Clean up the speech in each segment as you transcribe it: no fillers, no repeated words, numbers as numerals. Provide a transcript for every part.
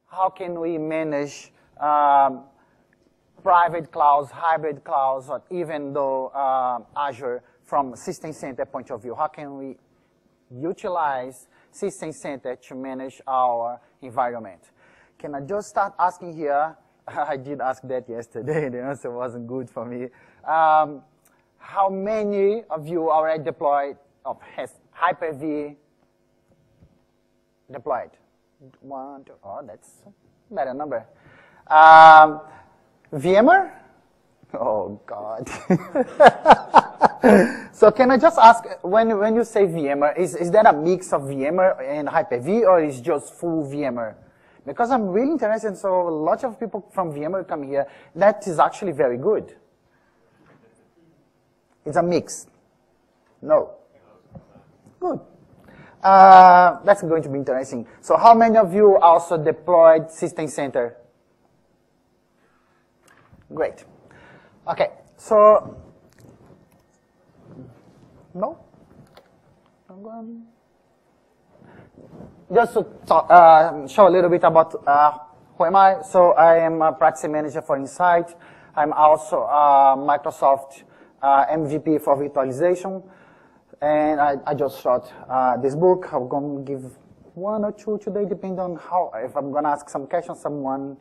how can we manage private clouds, hybrid clouds, or even though Azure from System Center point of view? How can we utilize System Center to manage our environment? Can I just start asking here? I did ask that yesterday. The answer wasn't good for me. How many of you already deployed or has Hyper-V deployed? 1, 2, oh, that's a better number. VMware? Oh, God. So can I just ask, when you say VMware, is that a mix of VMware and Hyper-V, or is just full VMware? Because I'm really interested, so a lot of people from VMware come here. That is actually very good. It's a mix. No. Good. That's going to be interesting. So how many of you also deployed System Center? Great. Okay, so, no? Just to talk, show a little bit about who am I. So I am a practice manager for Insight. I'm also a Microsoft MVP for virtualization. And I just wrote this book. I'm going to give 1 or 2 today, depending on how, if I'm going to ask some questions, someone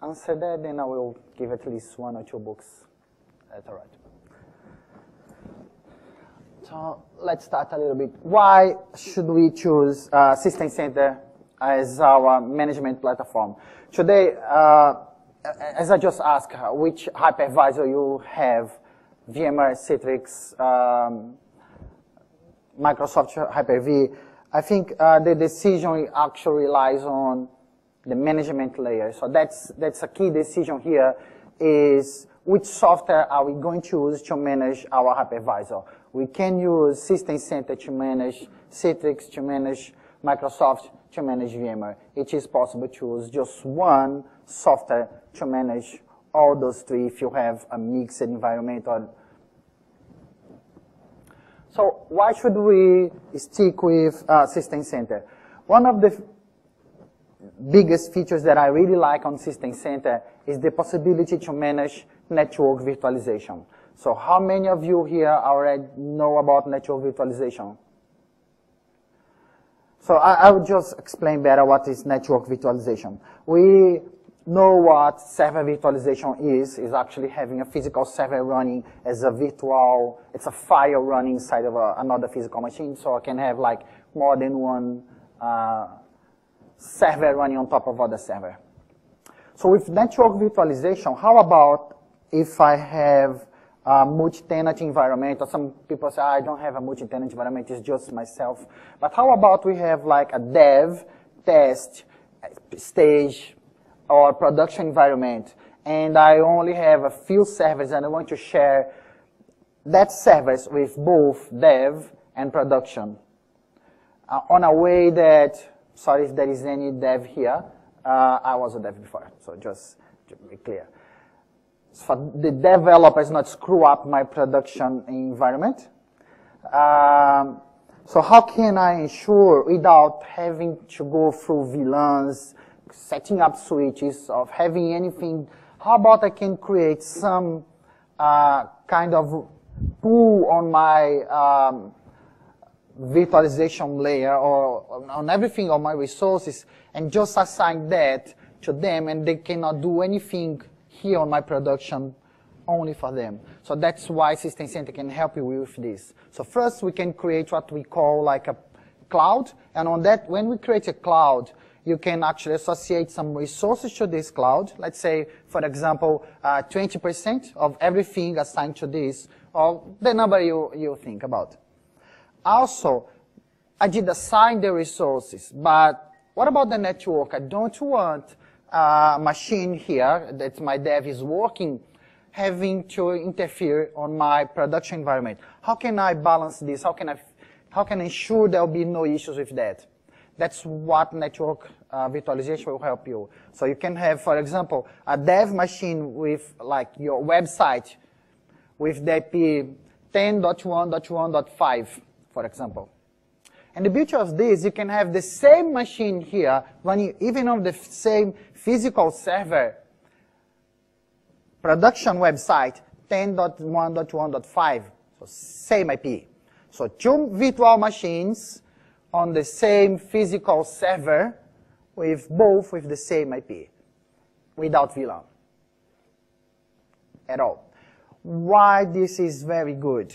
answer that, then I will give at least 1 or 2 books. That's all right. So let's start a little bit. Why should we choose System Center as our management platform? Today, as I just asked, which hypervisor you have, VMware, Citrix, Microsoft Hyper-V, I think the decision actually relies on the management layer. So that's a key decision here, is which software are we going to use to manage our hypervisor. We can use System Center to manage Citrix, to manage Microsoft, to manage VMware. It is possible to use just one software to manage all those 3 if you have a mixed environment. So why should we stick with System Center? One of the biggest features that I really like on System Center is the possibility to manage network virtualization. So how many of you here already know about network virtualization? So I will just explain better what is network virtualization. We know what server virtualization is actually having a physical server running as a virtual, it's a file running inside of another physical machine, so I can have like more than one server running on top of other server. So with network virtualization, how about if I have a multi-tenant environment, or some people say, I don't have a multi-tenant environment, it's just myself. But how about we have like a dev, test, stage, or production environment, and I only have a few servers and I want to share that service with both dev and production on a way that, sorry if there is any dev here, I was a dev before, so just to be clear. So the developers not screw up my production environment. So how can I ensure without having to go through VLANs, setting up switches, of having anything? How about I can create some kind of pool on my virtualization layer or on everything on my resources and just assign that to them, and they cannot do anything here on my production only for them. So that's why System Center can help you with this. So first we can create what we call like a cloud, and on that, when we create a cloud, you can actually associate some resources to this cloud. Let's say, for example, 20% of everything assigned to this, or the number you think about. Also, I did assign the resources, but what about the network? I don't want a machine here that my dev is working having to interfere on my production environment. How can I balance this? How can I ensure there will be no issues with that? That's what network virtualization will help you. So you can have, for example, a dev machine with like your website with the IP 10.1.1.5, for example. And the beauty of this, you can have the same machine here running even on the same physical server, production website, 10.1.1.5, so same IP. So 2 virtual machines on the same physical server with both with the same IP, without VLAN at all. Why this is very good?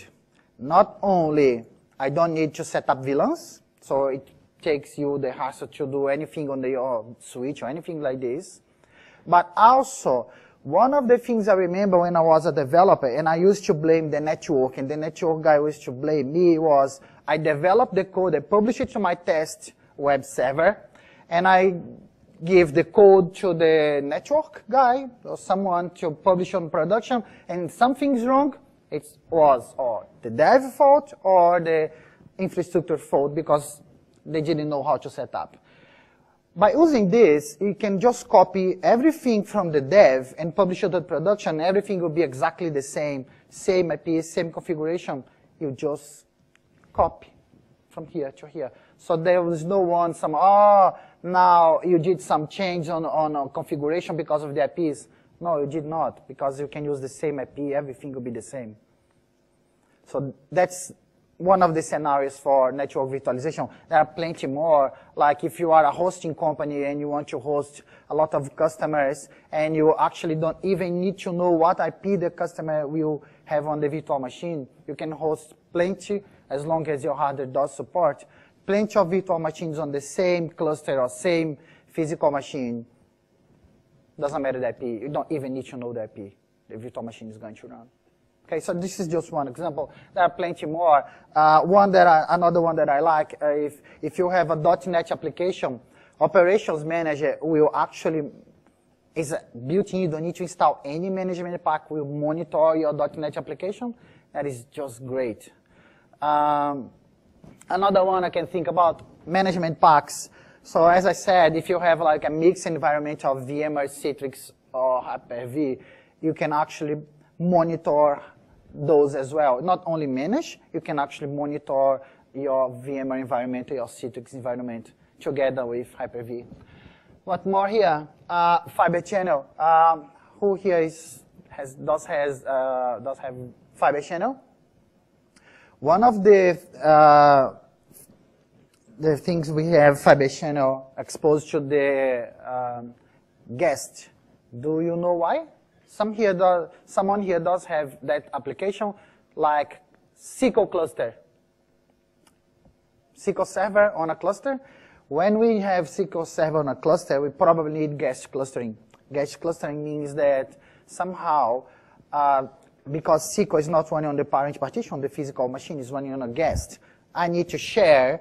Not only I don't need to set up VLANs, so it takes you the hassle to do anything on your switch or anything like this, but also one of the things I remember when I was a developer, and I used to blame the network, and the network guy used to blame me, was I developed the code, I published it to my test web server, and I give the code to the network guy or someone to publish on production, and something's wrong, it was or the dev fault or the infrastructure fault because they didn't know how to set up. By using this, you can just copy everything from the dev and publish it to production. Everything will be exactly the same IP, same configuration. You just copy from here to here. So there was no one, now you did some change on configuration because of the IPs. No, you did not, because you can use the same IP, everything will be the same. So that's one of the scenarios for network virtualization. There are plenty more, like if you are a hosting company and you want to host a lot of customers and you actually don't even need to know what IP the customer will have on the virtual machine, you can host plenty as long as your hardware does support. Plenty of virtual machines on the same cluster or same physical machine. Doesn't matter the IP, you don't even need to know the IP the virtual machine is going to run. Okay, so this is just one example. There are plenty more. Another one that I like, if you have a .NET application, Operations Manager will actually, is built in, you don't need to install any management pack, will monitor your .NET application. That is just great. Another one I can think about, management packs. So as I said, if you have like a mixed environment of VMware, Citrix, or Hyper-V, you can actually monitor those as well. Not only manage, you can actually monitor your VMware environment, your Citrix environment together with Hyper-V. What more here? Fiber channel. Who here does have fiber channel? One of the things we have fiber channel exposed to the guest. Do you know why? Someone here does have that application, like SQL cluster. SQL Server on a cluster. When we have SQL Server on a cluster, we probably need guest clustering. Guest clustering means that somehow, because SQL is not running on the parent partition, the physical machine is running on a guest, I need to share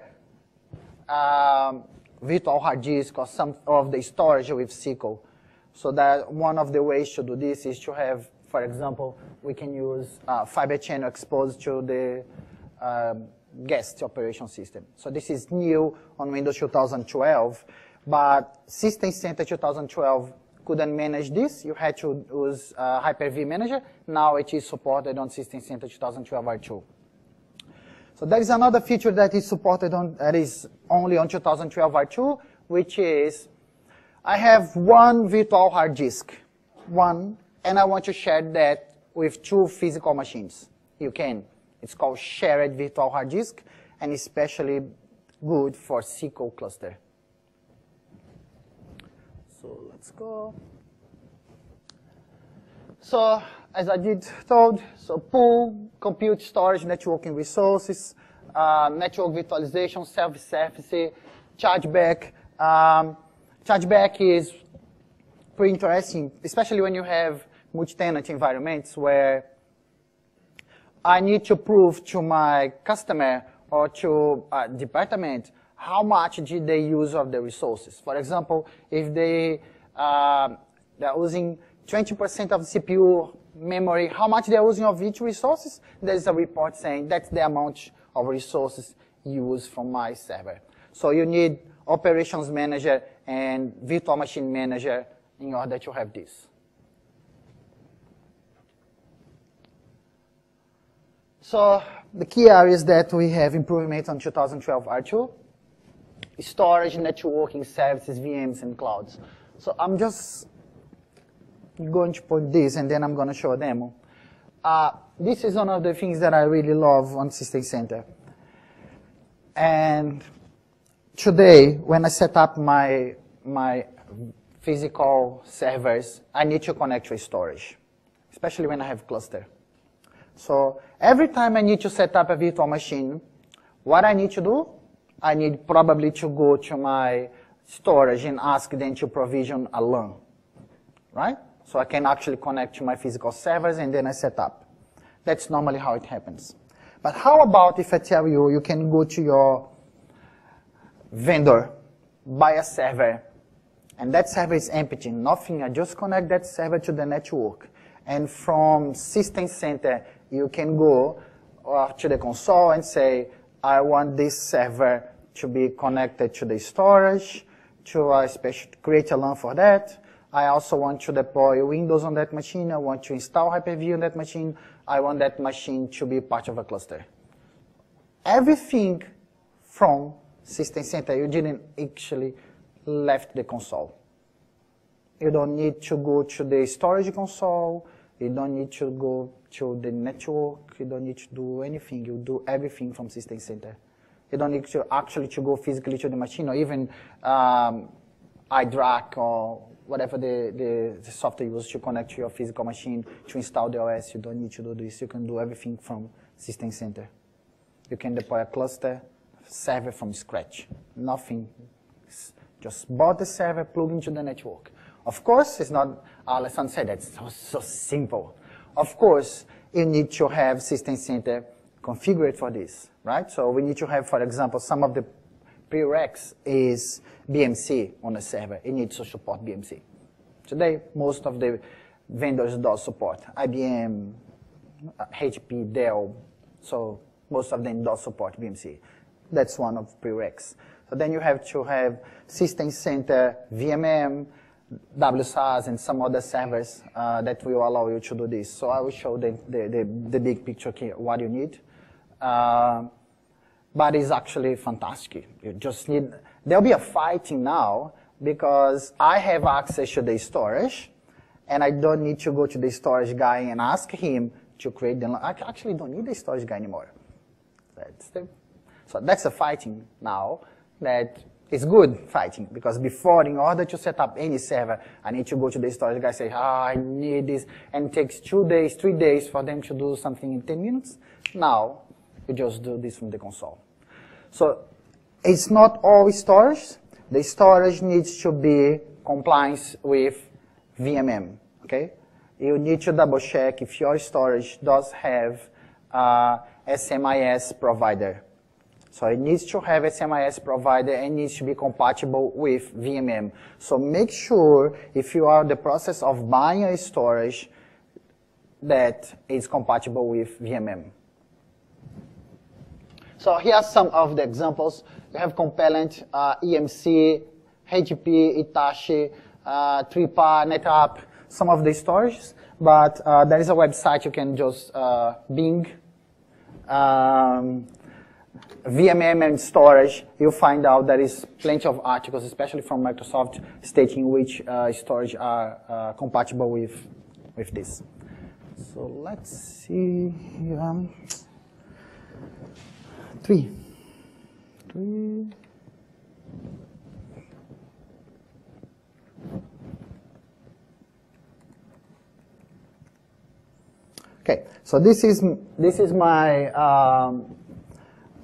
virtual hard disk or some of the storage with SQL. So that one of the ways to do this is to have, for example, we can use fiber channel exposed to the guest operation system. So this is new on Windows 2012, but System Center 2012 couldn't manage this. You had to use Hyper-V Manager. Now it is supported on System Center 2012 R2. So there is another feature that is supported that is only on 2012 R2, which is I have one virtual hard disk, and I want to share that with 2 physical machines. You can. It's called shared virtual hard disk, and especially good for SQL cluster. So let's go. So as I told, so pool, compute, storage, networking resources, network virtualization, self-service, chargeback. Chargeback is pretty interesting, especially when you have multi-tenant environments where I need to prove to my customer or to a department how much did they use of the resources. For example, if they're using 20% of the CPU memory, how much they're using of each resources, there's a report saying that's the amount of resources used from my server. So you need Operations Manager and Virtual Machine Manager in order to have this. So the key areas that we have improvement on 2012 are two: storage, networking, services, VMs, and clouds. So I'm just going to put this, and then I'm going to show a demo. This is one of the things that I really love on System Center. And today, when I set up my physical servers, I need to connect to storage, especially when I have cluster. So every time I need to set up a virtual machine, what I need to do, I need probably to go to my storage and ask them to provision a LAN, right? So I can actually connect to my physical servers and then I set up. That's normally how it happens. But how about if I tell you, you can go to your vendor, buy a server, and that server is empty, nothing, I just connect that server to the network. And from System Center, you can go to the console and say, I want this server to be connected to the storage, to create a LAN for that. I also want to deploy Windows on that machine. I want to install Hyper-V on that machine. I want that machine to be part of a cluster. Everything from System Center, you didn't actually left the console. You don't need to go to the storage console. You don't need to go to the network. You don't need to do anything. You do everything from System Center. You don't need to actually to go physically to the machine or even iDRAC or whatever the software you use to connect to your physical machine to install the OS. You don't need to do this. You can do everything from System Center. You can deploy a cluster server from scratch. Nothing. Just bought the server, plug into the network. Of course, it's not, Alessandro said, that's so simple. Of course, you need to have System Center configured for this, right? So we need to have, for example, some of the prereqs is BMC on a server. It needs to support BMC. Today, most of the vendors do support. IBM, HP, Dell, so most of them do support BMC. That's one of prereqs. So then you have to have System Center, VMM, WSAS, and some other servers that will allow you to do this. So I will show the big picture here, what you need. But it's actually fantastic. You just need, there'll be a fighting now because I have access to the storage and I don't need to go to the storage guy and ask him to create the, I actually don't need the storage guy anymore. So that's a fighting now that is good fighting because before, in order to set up any server, I need to go to the storage guy and say, I need this, and it takes 2 days, 3 days for them to do something in 10 minutes. Now, you just do this from the console. So it's not all storage. The storage needs to be compliant with VMM, okay? You need to double check if your storage does have SMIS provider. So it needs to have SMIS provider and needs to be compatible with VMM. So make sure if you are in the process of buying a storage that it's compatible with VMM. So here are some of the examples. You have Compellent, EMC, HP, Hitachi, Tripa, NetApp, some of the storages. But there is a website you can just Bing. VMM and storage, you'll find out there is plenty of articles, especially from Microsoft, stating which storage are compatible with this. So let's see here. 3. Okay, so this is my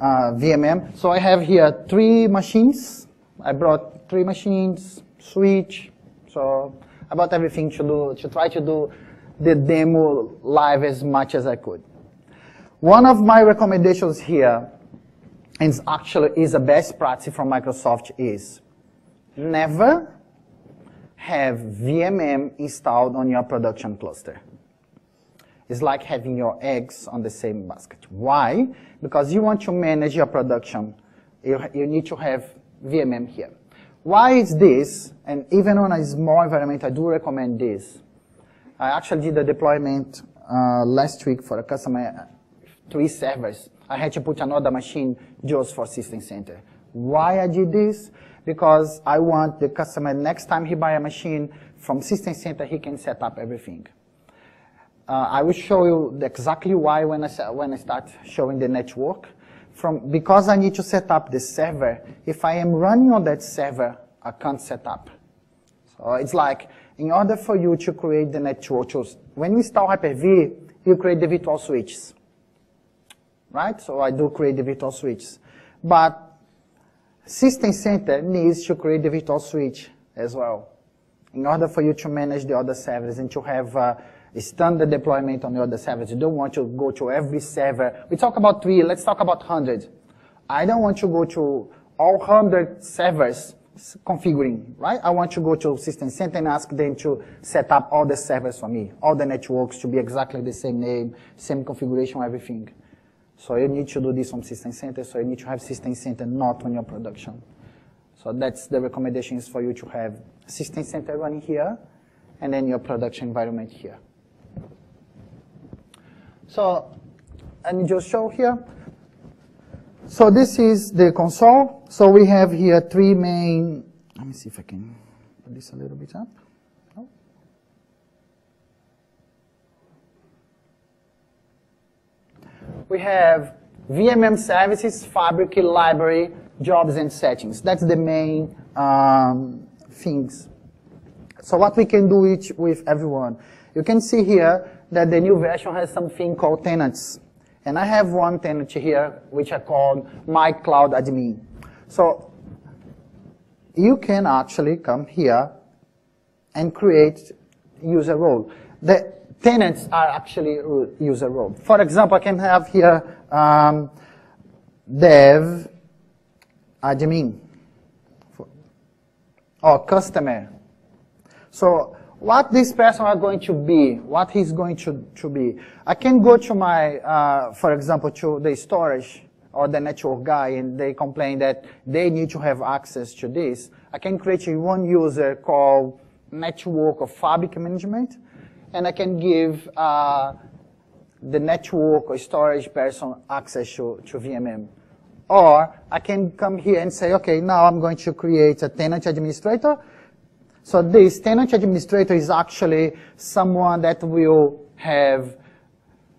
VMM. So I have here 3 machines. I brought 3 machines, switch. So I brought everything to try to do the demo live as much as I could. One of my recommendations here, and actually is a best practice from Microsoft, is never have VMM installed on your production cluster. It's like having your eggs on the same basket. Why? Because you want to manage your production. You need to have VMM here. Why is this? And even on a small environment, I do recommend this. I actually did a deployment last week for a customer, 3 servers. I had to put another machine just for System Center. Why I did this? Because I want the customer, next time he buy a machine from System Center, he can set up everything. I will show you exactly why when I start showing the network. Because I need to set up the server, if I am running on that server, I can't set up. So it's like, in order for you to create the network, when you install Hyper-V, you create the virtual switches. Right? So I do create the virtual switches. But System Center needs to create the virtual switch as well, in order for you to manage the other servers and to have a standard deployment on the other servers. You don't want to go to every server. We talk about 3, let's talk about 100. I don't want to go to all 100 servers configuring, right? I want to go to System Center and ask them to set up all the servers for me, all the networks to be exactly the same name, same configuration, everything. So you need to do this from System Center, so you need to have System Center not on your production. So that's the recommendations for you to have System Center running here, and then your production environment here. So let me just show here. So this is the console. So we have here 3 main, let me see if I can put this a little bit up. Oh. We have VMM services, fabric, library, jobs, and settings. That's the main things. So what we can do with everyone. You can see here that the new version has something called tenants. And I have one tenant here, which I call My Cloud Admin. So you can actually come here and create user role. The tenants are actually user role. For example, I can have here dev admin or customer. So what this person are going to be, what he's going to be. I can go to my, for example, to the storage or the network guy, and they complain that they need to have access to this. I can create one user called network or fabric management, and I can give the network or storage person access to VMM. Or I can come here and say, okay, now I'm going to create a tenant administrator. So this tenant administrator is actually someone that will have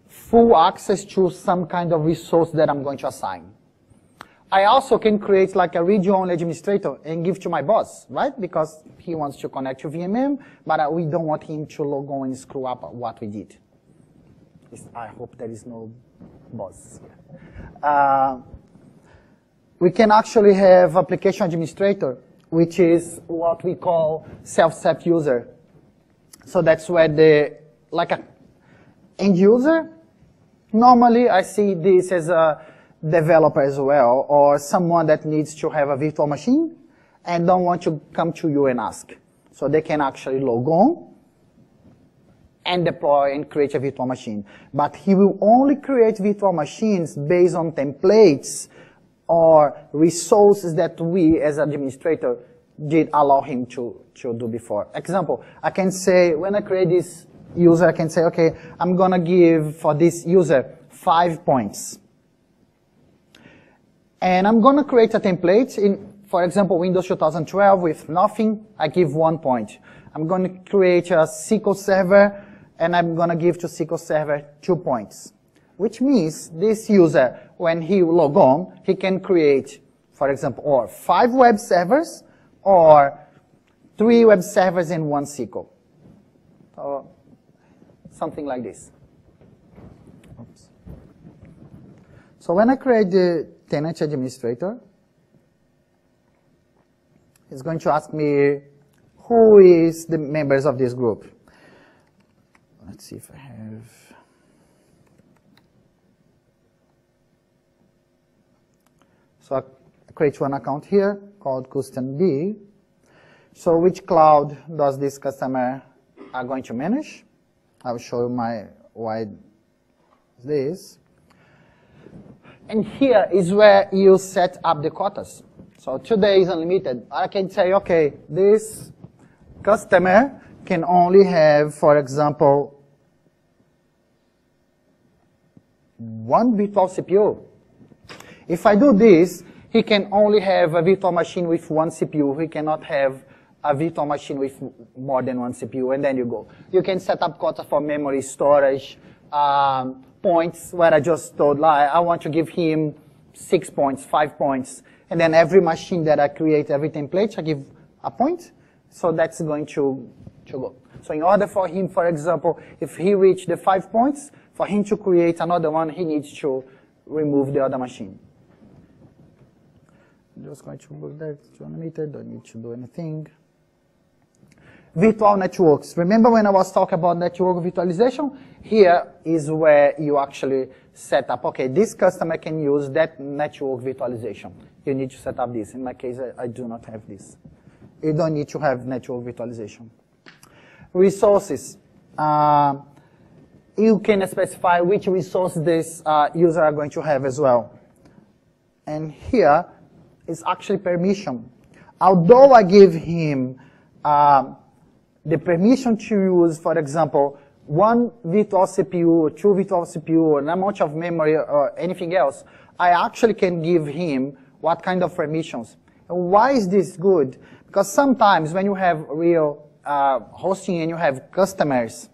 full access to some kind of resource that I'm going to assign. I also can create like a read-only administrator and give to my boss, right? Because he wants to connect to VMM, but we don't want him to log on and screw up what we did. I hope there is no boss. We can actually have application administrator, which is what we call self-serve user. So that's where like a end user, normally I see this as a developer as well, or someone that needs to have a virtual machine and don't want to come to you and ask. So they can actually log on and deploy and create a virtual machine. But he will only create virtual machines based on templates or resources that we as administrator did allow him to do before. Example, I can say, when I create this user, I can say, okay, I'm gonna give for this user 5 points. And I'm gonna create a template in, for example, Windows 2012 with nothing, I give 1 point. I'm gonna create a SQL Server, and I'm gonna give to SQL Server 2 points. Which means this user, when he log on, he can create, for example, or 5 web servers, or 3 web servers and 1 SQL. So, something like this. Oops. So when I create the tenant administrator, it's going to ask me who is the members of this group. Let's see if I have. So I create one account here called custom B. So which cloud does this customer are going to manage? I'll show you why this. And here is where you set up the quotas. So today is unlimited. I can say, okay, this customer can only have, for example, 1 virtual CPU If I do this, he can only have a virtual machine with one CPU. He cannot have a virtual machine with more than one CPU, and then you go. You can set up quota for memory, storage, points, where I just told, like, I want to give him 6 points, 5 points, and then every machine that I create, every template, I give a point, so that's going to go. So in order for him, for example, if he reached the 5 points, for him to create another one, he needs to remove the other machine. I'm just going to look there to animator, don't need to do anything. Virtual networks. Remember when I was talking about network virtualization? Here is where you actually set up, okay, this customer can use that network virtualization. You need to set up this. In my case, I do not have this. You don't need to have network virtualization. Resources. You can specify which resource this user are going to have as well. And here is actually permission. Although I give him the permission to use, for example, one virtual CPU, two virtual CPU, an amount of memory, or anything else, I actually can give him what kind of permissions. And why is this good? Because sometimes when you have real hosting and you have customers,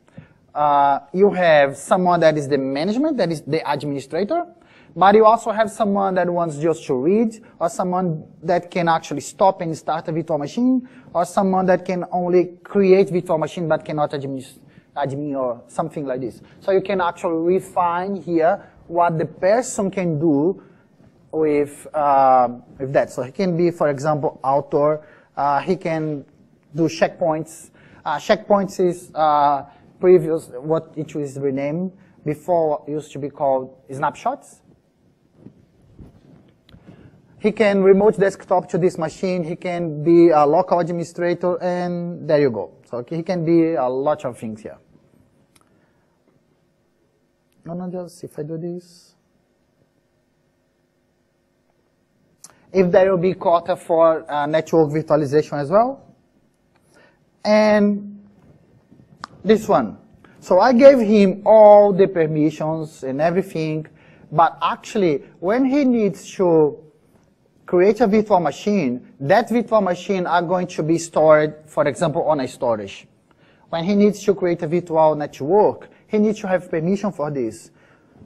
you have someone that is the management, that is the administrator, but you also have someone that wants just to read, or someone that can actually stop and start a virtual machine, or someone that can only create virtual machine but cannot admin or something like this. So you can actually refine here what the person can do with that. So he can be, for example, author. He can do checkpoints. Checkpoints is previous, what it was renamed. Before it used to be called snapshots. He can remote desktop to this machine. He can be a local administrator, and there you go. So he can be a lot of things here. No, just if I do this. If there will be quota for network virtualization as well. And this one. So I gave him all the permissions and everything, but actually when he needs to create a virtual machine, that virtual machine are going to be stored, for example, on a storage. When he needs to create a virtual network, he needs to have permission for this.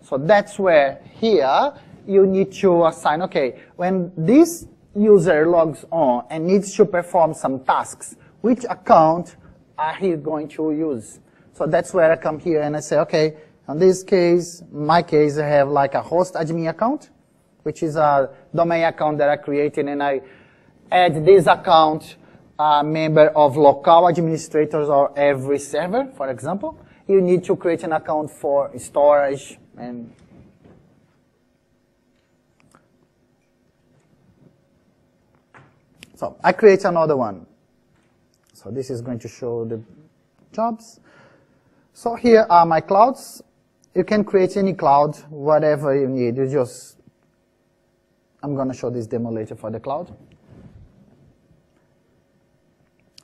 So that's where here you need to assign, okay, when this user logs on and needs to perform some tasks, which account are he going to use? So that's where I come here and I say, okay, in this case, my case, I have like a host admin account, which is a domain account that I created, and I add this account member of local administrators or every server, for example. You need to create an account for storage and so I create another one. So this is going to show the jobs. So here are my clouds. You can create any cloud, whatever you need. You just, I'm going to show this demo later for the cloud.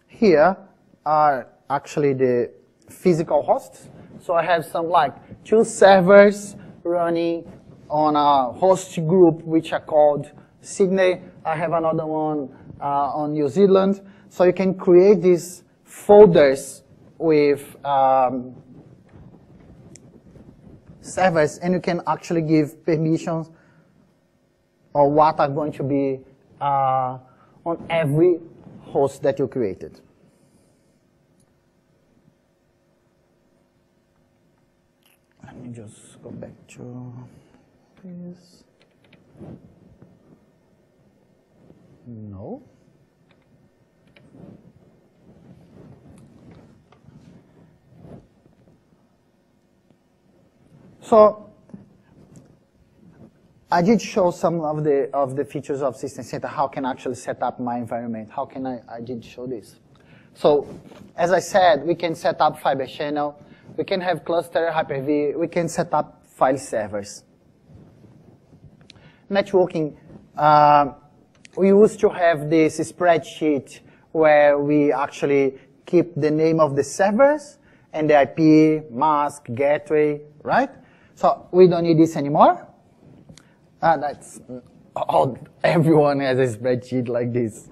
Here are actually the physical hosts. So I have some like 2 servers running on a host group which are called Sydney. I have another one on New Zealand. So you can create these folders with servers, and you can actually give permissions or what are going to be on every host that you created. Let me just go back to this. No. So I did show some of the features of System Center. How can I actually set up my environment? How can I did show this. So as I said, we can set up fiber channel. We can have cluster, Hyper-V. We can set up file servers. Networking. We used to have this spreadsheet where we actually keep the name of the servers and the IP, mask, gateway, right? So we don't need this anymore. That's everyone has a spreadsheet like this.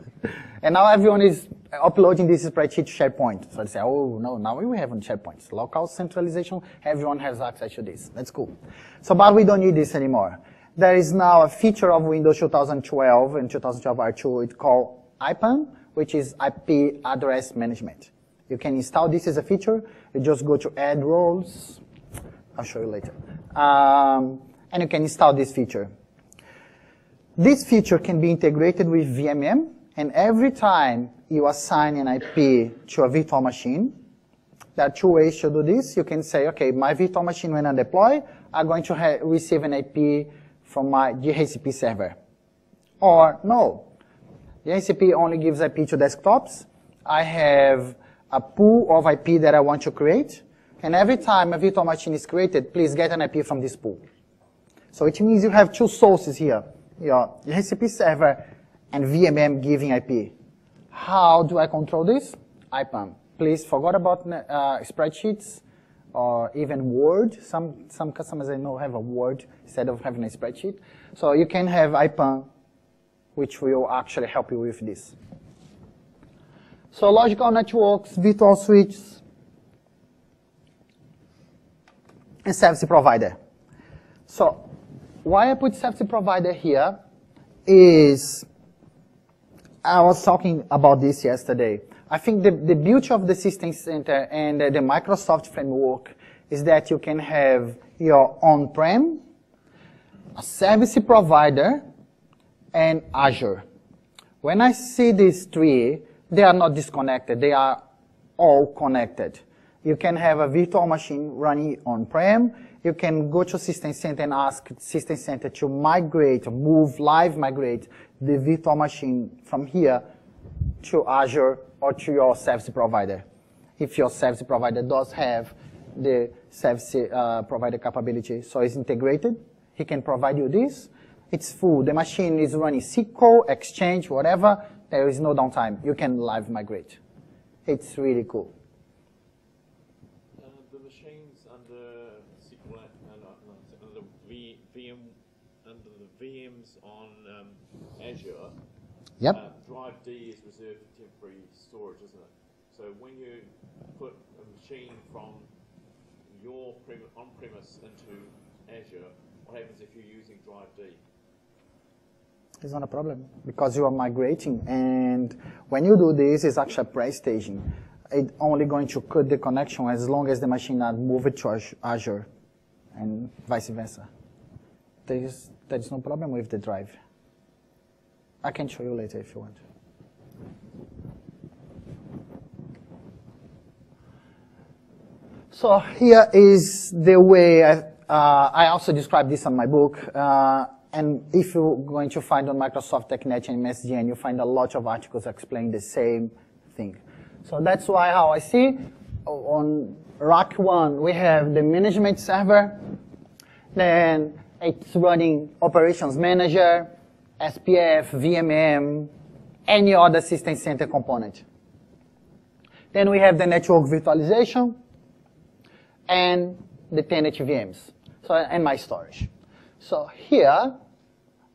And now everyone is uploading this spreadsheet to SharePoint. So they say, oh, no, now we have on SharePoint. Local centralization, everyone has access to this. That's cool. So, but we don't need this anymore. There is now a feature of Windows 2012 and 2012 R2. It's called IPAM, which is IP Address Management. You can install this as a feature. You just go to Add Roles. I'll show you later. And you can install this feature. This feature can be integrated with VMM, and every time you assign an IP to a virtual machine, there are two ways to do this. You can say, okay, my virtual machine, when I deploy, I'm going to receive an IP from my DHCP server. Or, no, DHCP only gives IP to desktops. I have a pool of IP that I want to create, and every time a virtual machine is created, please get an IP from this pool. So it means you have two sources here, your DHCP server and VMM giving IP. How do I control this? IPAM. Please forget about spreadsheets or even Word. Some customers I know have a Word instead of having a spreadsheet. So you can have IPAM, which will actually help you with this. So logical networks, virtual switches, and service provider. So why I put service provider here is, I was talking about this yesterday. I think the beauty of the System Center and the Microsoft framework is that you can have your on-prem, a service provider, and Azure. When I see these three, they are not disconnected. They are all connected. You can have a virtual machine running on-prem. You can go to System Center and ask System Center to migrate, migrate the virtual machine from here to Azure or to your service provider. If your service provider does have the service provider capability, so it's integrated, he can provide you this. It's full. The machine is running SQL, Exchange, whatever. There is no downtime. You can live migrate. It's really cool. The machines under SQL under the VMs on Azure. Yep. Drive D is reserved for temporary storage, isn't it? So when you put a machine from your on-premise into Azure, what happens if you're using Drive D? It's not a problem because you are migrating, and when you do this, it's actually pre-staging. It's only going to cut the connection as long as the machine are moved to Azure, and vice versa. There is no problem with the drive. I can show you later if you want. So here is the way I also describe this on my book. And if you're going to find on Microsoft TechNet and MSDN, you find a lot of articles explaining the same thing. So that's why how I see on rack 1, we have the management server. Then it's running operations manager, SPF, VMM, any other System Center component. Then we have the network virtualization and the tenant VMs, and my storage. So here,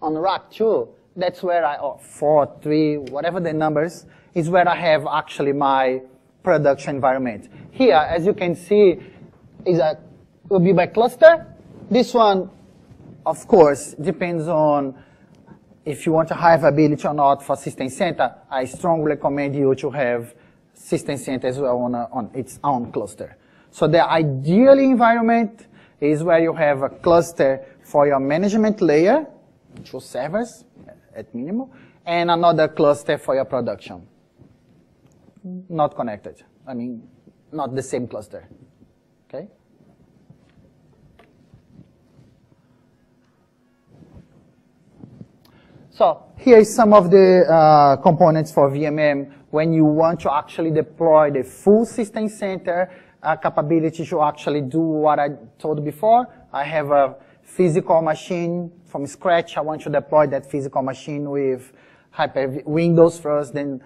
on rack 2, that's where or 4, 3, whatever the numbers, is where I have actually my production environment. Here, as you can see, will be by cluster. This one, of course, depends on if you want a high availability or not for System Center. I strongly recommend you to have System Center as well on its own cluster. So the ideal environment is where you have a cluster for your management layer, 2 servers at minimum, and another cluster for your production. Not connected. I mean, not the same cluster. Okay? So here is some of the components for VMM when you want to actually deploy the full System Center capability to actually do what I told before. I have a physical machine from scratch. I want to deploy that physical machine with Hyper-V Windows first, then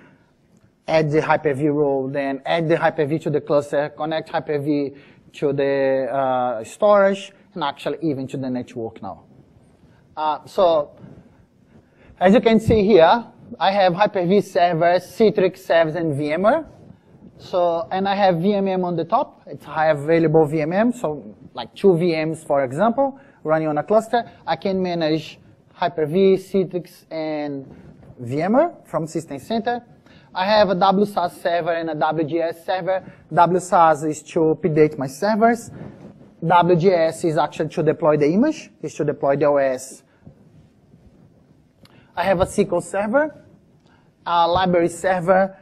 add the Hyper-V role, then add the Hyper-V to the cluster, connect Hyper-V to the storage, and actually even to the network now. So, as you can see here, I have Hyper-V servers, Citrix servers, and VMware. So, and I have VMM on the top. It's high available VMM, so like 2 VMs, for example, running on a cluster. I can manage Hyper-V, Citrix, and VMware from System Center. I have a WSAS server and a WGS server. WSAS is to update my servers. WGS is actually to deploy the image, is to deploy the OS. I have a SQL server, a library server,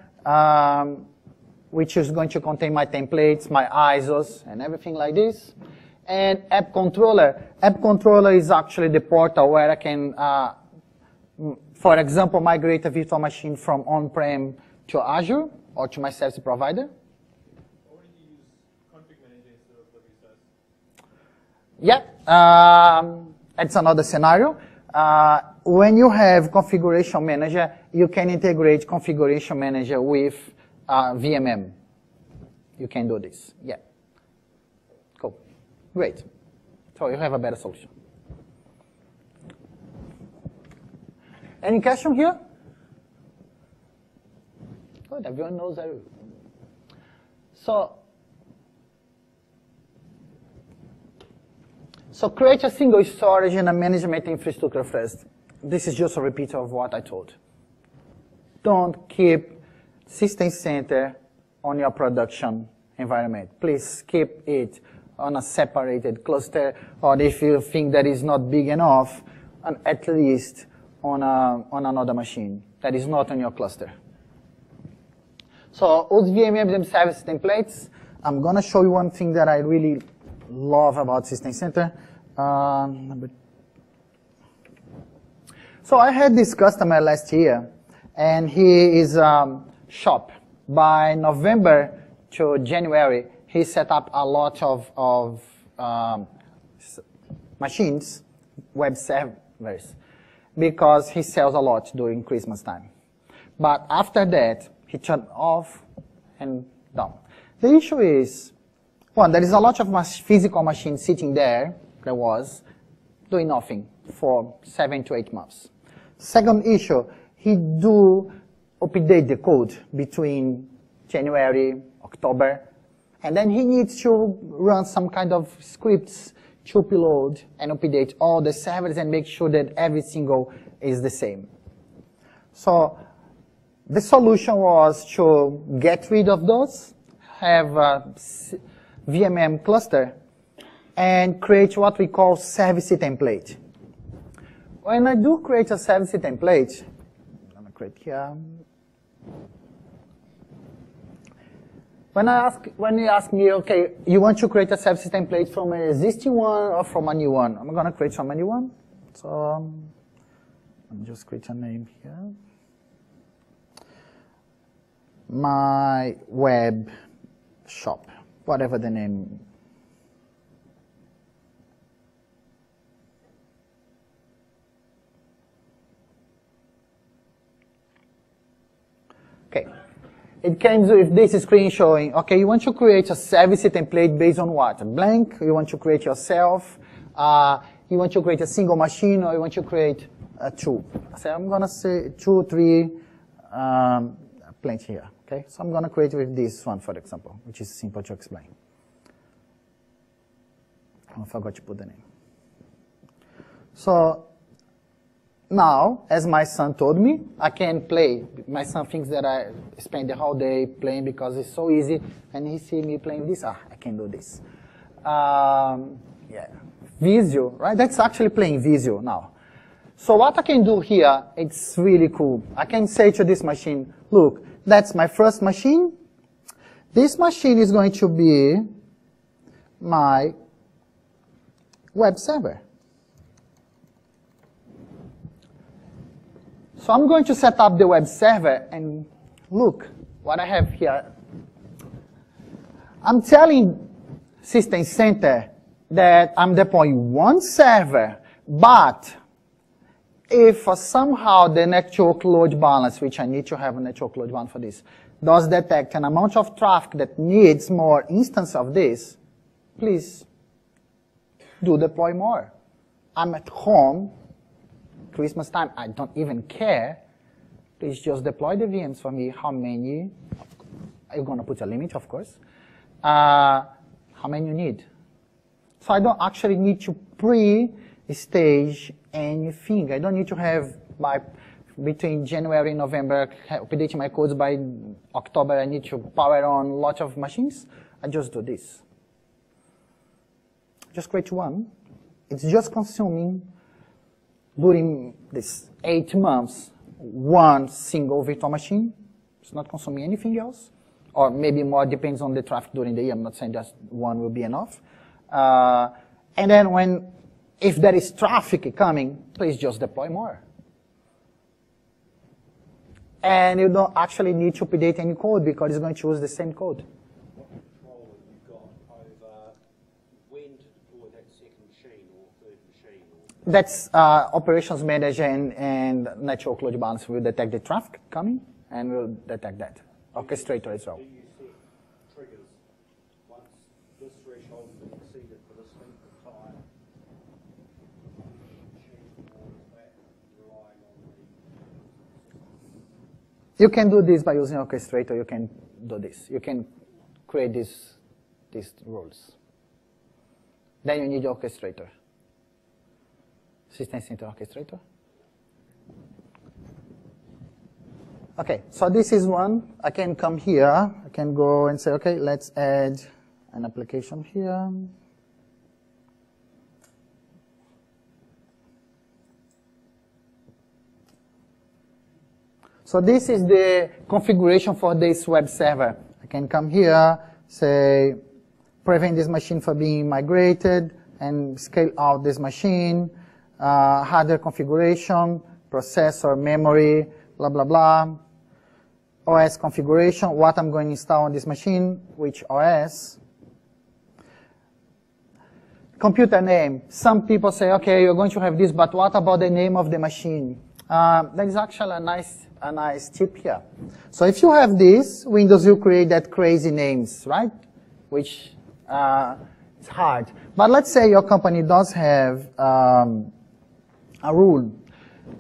which is going to contain my templates, my ISOs, and everything like this. And App Controller. App Controller is actually the portal where I can, for example, migrate a virtual machine from on-prem to Azure or to my service provider. Why would you use config manager instead of WSAS? Yeah, it's another scenario. When you have configuration manager, you can integrate configuration manager with VMM. You can do this. Yeah. Cool. Great. So you have a better solution. Any question here? Good. Everyone knows that. So create a single storage and a management infrastructure first. This is just a repeat of what I told. Don't keep System Center on your production environment. Please keep it on a separated cluster, or if you think that is not big enough, at least on another machine that is not on your cluster. So with VMMs and service templates, I'm going to show you one thing that I really love about System Center. So I had this customer last year, and he is shop. By November to January, he set up a lot of machines, web servers, because he sells a lot during Christmas time. But after that, he turned off and down. The issue is, one, there is a lot of physical machines sitting there, doing nothing for 7 to 8 months. Second issue, he do update the code between January, October, and then he needs to run some kind of scripts to upload and update all the servers and make sure that every single is the same. So the solution was to get rid of those, have a VMM cluster, and create what we call service template. When I do create a service template, I'm going to create here. When you ask me, okay, you want to create a service template from an existing one or from a new one? I'm going to create from a new one. So let me just create a name here. My web shop, whatever the name. Okay. It comes with this screen showing, okay, you want to create a service template based on what? A blank? You want to create yourself? You want to create a single machine, or you want to create two? So I'm going to say 2, 3, plenty here. Okay, so I'm going to create with this one, for example, which is simple to explain. I forgot to put the name. So now, as my son told me, I can play. My son thinks that I spend the whole day playing because it's so easy, and he sees me playing this. I can do this. Yeah, Visio, right? That's actually playing Visio now. So what I can do here, it's really cool. I can say to this machine, look, that's my first machine. This machine is going to be my web server. So I'm going to set up the web server, and look what I have here. I'm telling System Center that I'm deploying one server, but if somehow the network load balance, which I need to have a network load balance for this, does detect an amount of traffic that needs more instance of this, please do deploy more. I'm at home Christmas time, I don't even care. Please just deploy the VMs for me. How many? I'm going to put a limit, of course. How many you need? So I don't actually need to pre-stage anything. I don't need to have between January and November updating my codes. By October, I need to power on lots of machines. I just do this. Just create one. It's just consuming, during this 8 months, one single virtual machine. It's not consuming anything else. Or maybe more, depends on the traffic during the year. I'm not saying just one will be enough. And then if there is traffic coming, please just deploy more. And you don't actually need to update any code because it's going to use the same code. What control have you got over when to deploy that second machine or third machine? That's operations manager and network load balance will detect the traffic coming and will detect that. Orchestrator as well. Do you set triggers once this threshold has been exceeded for this length of time? You can do this by using Orchestrator. You can do this. You can create these rules. Then you need Orchestrator. System Center Orchestrator. Okay, so this is one. I can come here. I can go and say, okay, let's add an application here. So this is the configuration for this web server. I can come here, say, prevent this machine from being migrated, and scale out this machine, hardware configuration, processor, memory, blah, blah, blah. OS configuration, what I'm going to install on this machine, which OS. Computer name. Some people say, okay, you're going to have this, but what about the name of the machine? That is actually a nice tip here. So if you have this, Windows will create that crazy names, right? Which it's hard. But let's say your company does have a rule.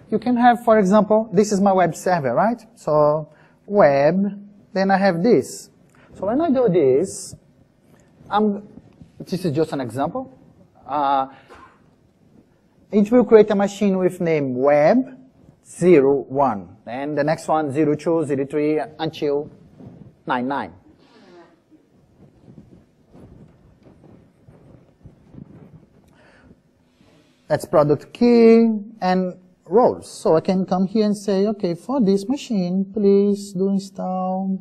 You can have, for example, this is my web server, right? So web, then I have this. So when I do this, this is just an example. It will create a machine with name web 01, and the next one 02, 03 until 99. That's product key and roles. So I can come here and say, okay, for this machine, please do install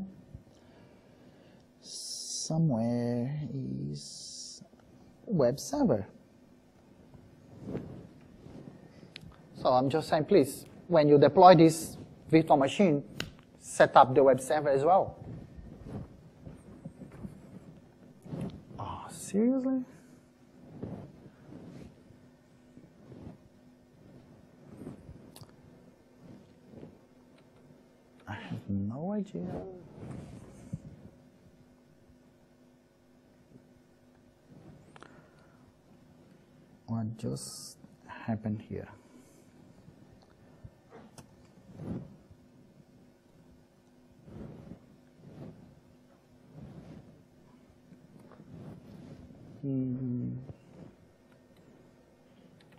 somewhere is web server. So I'm just saying, please, when you deploy this virtual machine, set up the web server as well. Oh, seriously? I have no idea. What just happened here?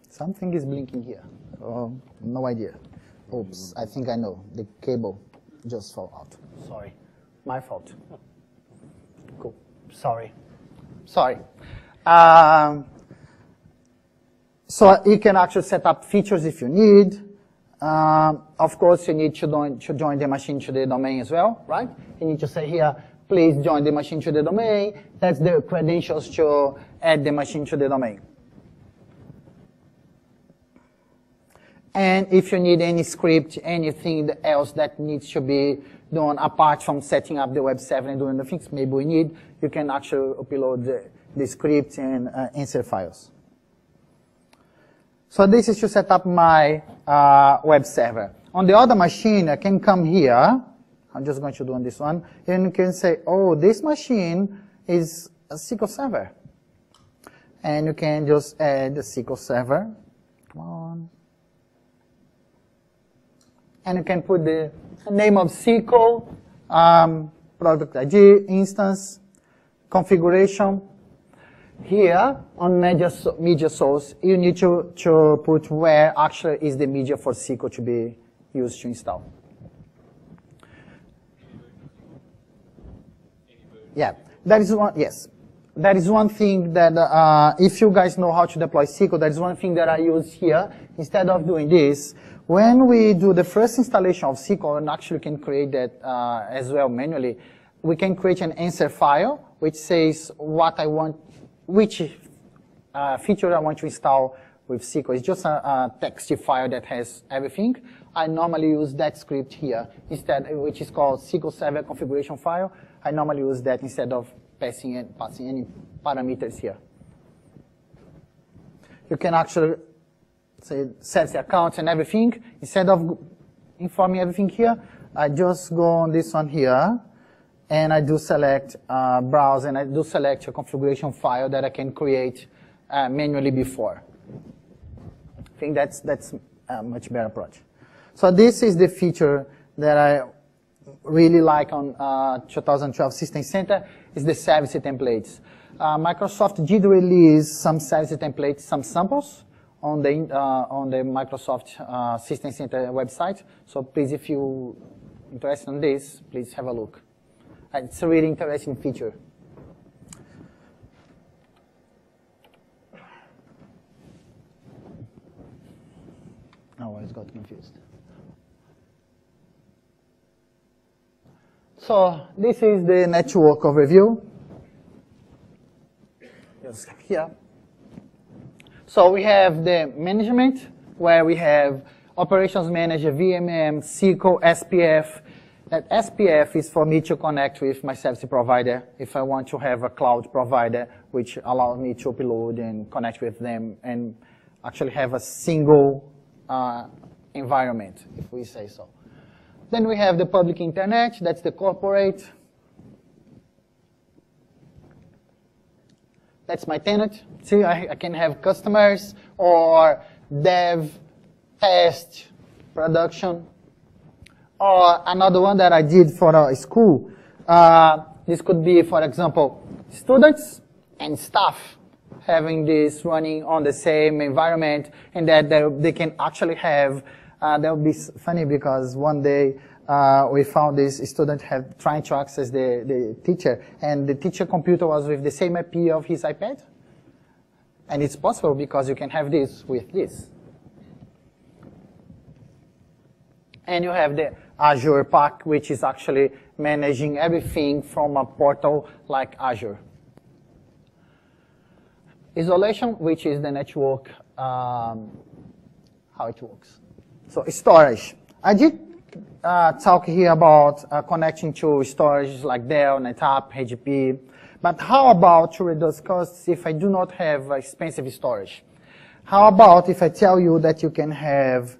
Something is blinking here. Oh, no idea. Oops, I think I know. The cable just fell out. Sorry. My fault. Cool. Sorry. So you can actually set up features if you need. Of course, you need to join the machine to the domain as well, right? You need to say here, please join the machine to the domain. That's the credentials to add the machine to the domain. And if you need any script, anything else that needs to be done apart from setting up the web server and doing the things maybe we need, you can actually upload the script and insert files. So this is to set up my web server. On the other machine, I can come here. I'm just going to do on this one. And you can say, oh, this machine is a SQL server. And you can just add a SQL server. Come on. and you can put the name of SQL, product ID, instance, configuration. Here on media source, you need to put where actually is the media for SQL to be used to install. Yeah, that is one, yes. That is one thing that, if you guys know how to deploy SQL, that is one thing that I use here. Instead of doing this, when we do the first installation of SQL, and actually can create that as well manually, we can create an answer file which says what I want, which feature I want to install with SQL. It's just a text file that has everything. I normally use that script here instead, which is called SQL Server configuration file. I normally use that instead of passing any parameters here. You can actually say set the accounts and everything. Instead of informing everything here, I just go on this one here, and I do select browse, and I do select a configuration file that I can create manually before. I think that's a much better approach. So this is the feature that I really like on 2012 System Center, is the service templates. Microsoft did release some service templates, some samples on the Microsoft System Center website. So please, if you're interested in this, please have a look. It's a really interesting feature. Oh, I got confused. So this is the network overview. Just here. So we have the management, where we have operations manager, VMM, SQL, SPF. That SPF is for me to connect with my service provider if I want to have a cloud provider which allows me to upload and connect with them and actually have a single environment, if we say so. Then we have the public internet, that's the corporate. That's my tenant. See, I can have customers or dev, test, production. Or another one that I did for a school. This could be, for example, students and staff having this running on the same environment, and that they can actually have, that would be funny because one day we found this student trying to access the teacher, and the teacher computer was with the same IP of his iPad. And it's possible because you can have this with this. And you have the Azure Pack, which is actually managing everything from a portal like Azure. Isolation, which is the network, how it works. So storage. I did talk here about connecting to storage like Dell, NetApp, HP. But how about to reduce costs if I do not have expensive storage? How about if I tell you that you can have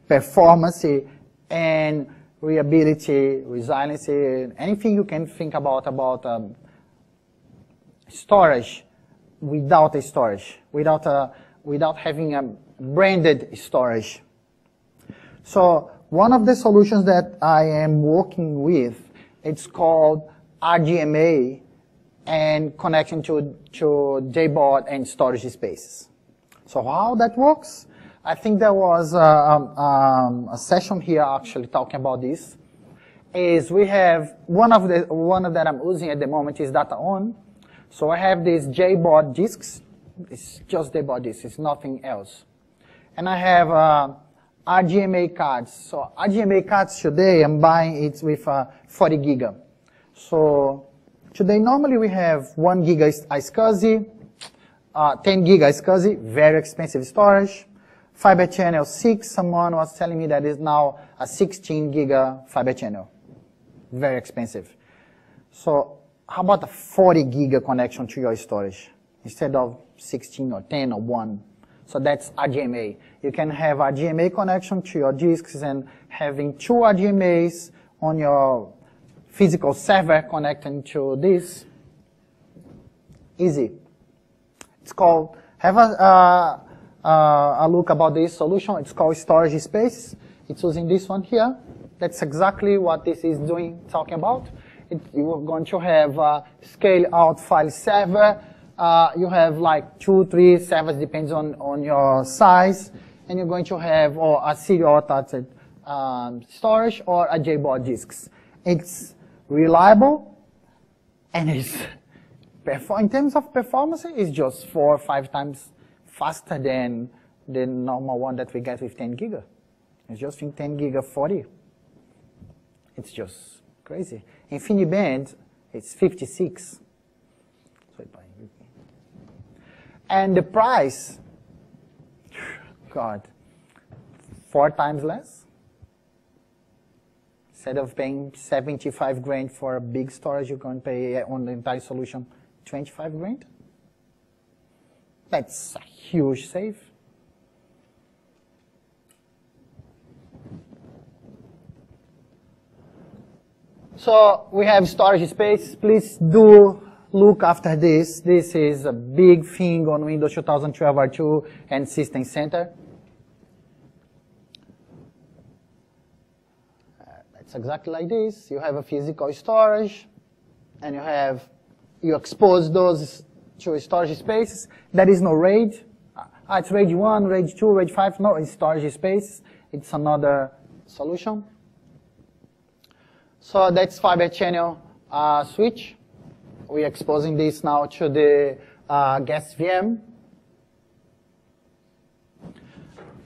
performance and reliability, resiliency, anything you can think about storage without a storage, without having a branded storage. So one of the solutions that I am working with, it's called RDMA and connection to JBOD and storage spaces. So how that works? I think there was a session here actually talking about this. Is we have one that I'm using at the moment is data on. So I have these JBOD disks. It's just JBOD disks. It's nothing else. And I have RDMA cards. So RDMA cards today I'm buying it with 40 giga. So today normally we have 1 giga iSCSI, 10 giga iSCSI, very expensive storage. Fiber channel 6, someone was telling me that is now a 16 giga fiber channel. Very expensive. So how about a 40 giga connection to your storage instead of 16 or 10 or 1? So that's RDMA. You can have RDMA connection to your disks and having 2 RDMAs on your physical server connecting to this. Easy. It's called, have a look about this solution. It's called storage space. It's using this one here. That's exactly what this is talking about. You are going to have a scale out file server. You have like 2, 3 servers, depends on your size. And you're going to have a serial attached storage or a JBOD disks. It's reliable, and it's in terms of performance, it's just 4 or 5 times faster than the normal one that we get with 10 giga. It's just in 10 giga 40. It's just crazy. InfiniBand, it's 56. And the price, God, 4 times less. Instead of paying 75 grand for a big storage, you can pay on the entire solution 25 grand. That's a huge save. So we have storage space. Please do look after this. This is a big thing on Windows 2012 R2 and System Center. It's exactly like this. You have a physical storage, and you expose those to storage spaces. There is no RAID. It's RAID 1, RAID 2, RAID 5. No, it's storage spaces. It's another solution. So that's fiber channel switch. We're exposing this now to the guest VM.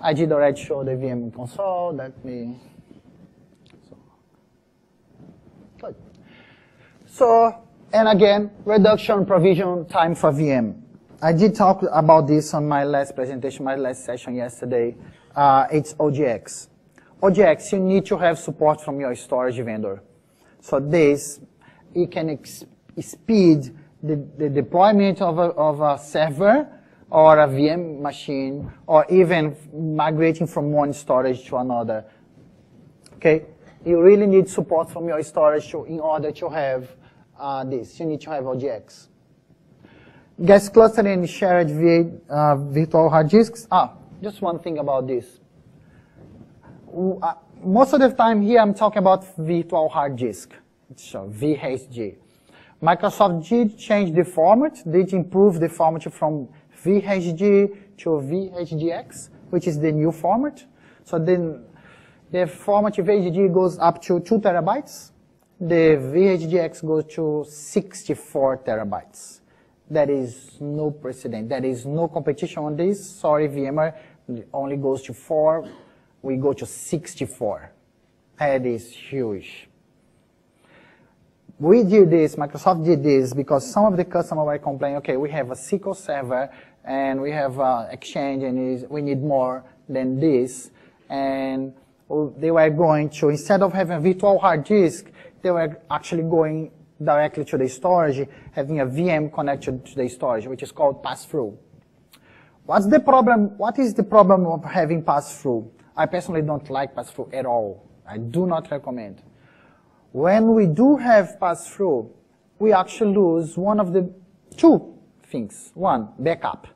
I did already show the VM console. Good. So, and again, reduction provision time for VM. I did talk about this on my last presentation, my last session yesterday. It's OGX. OGX, you need to have support from your storage vendor. So this, it can speed the deployment of a server or a VM machine, or even migrating from one storage to another. Okay? You really need support from your storage in order to have this. You need to have OGX. Guest clustering and shared virtual hard disks. Just one thing about this. Most of the time here I'm talking about virtual hard disk, so VHD. Microsoft did change the format, did improve the format from VHD to VHDX, which is the new format. So then the format of VHD goes up to 2 terabytes. The VHDX goes to 64 terabytes. There is no precedent. There is no competition on this. Sorry, VMware, it only goes to 4. We go to 64. That is huge. We did this, Microsoft did this, because some of the customers were complaining, okay, we have a SQL server, and we have Exchange, and we need more than this. And they were going to, instead of having a virtual hard disk, they were actually going directly to the storage, having a VM connected to the storage, which is called pass-through. What's the problem? What is the problem of having pass-through? I personally don't like pass-through at all. I do not recommend. When we do have pass-through, we actually lose one of the 2 things. One, backup.